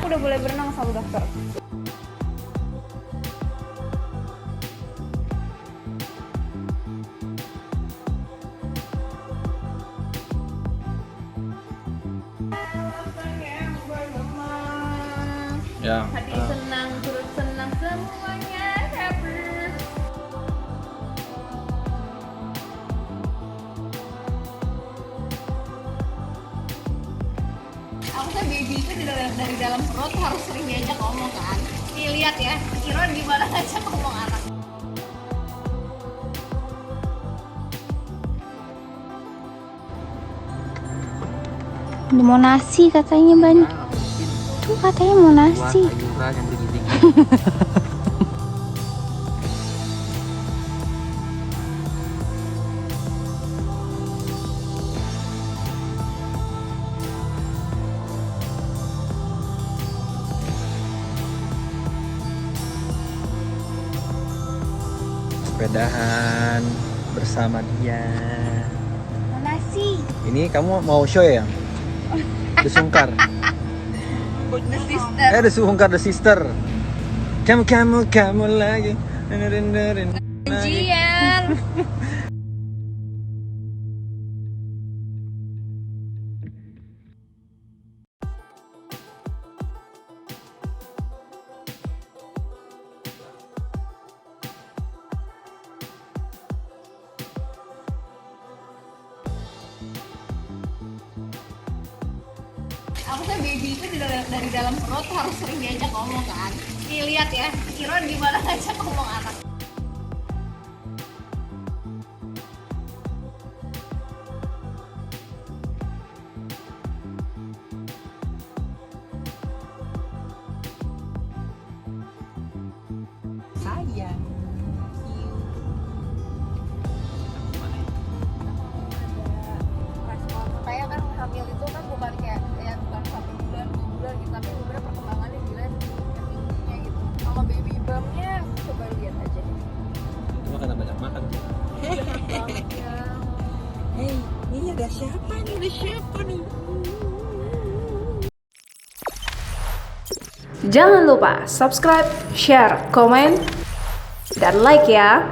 aku udah boleh berenang sama dokter. Ya. Hati senang, turut senang, semuanya happy. Harusnya baby itu dari dalam perut harus sering diajak ngomong kan. Nih lihat ya, Iron gimana ngajak ngomong anak. Mau nasi katanya banyak. Tuh katanya mau nasi. Sayuran yang begini. Sepedahan bersama dia. Mau nasi. Ini kamu mau show ya? The Sungkar. The sister. The Sungkar The Sister. Kamu lagi. Janjian. Harusnya baby itu dari dalam perut harus sering diajak ngomong kan. Nih lihat ya, Iron gimana ngajak ngomong anak. Sayang. Kayak kan hamil itu kan bukan kayak bukan 1 bulan 2 bulan gitu, tapi beberapa perkembangannya gila tingginya gitu. Sama baby bump-nya coba lihat aja. Cuma karena banyak makan. Hei, ini ada siapa nih? Ada siapa nih? Jangan lupa subscribe, share, komen, dan like ya.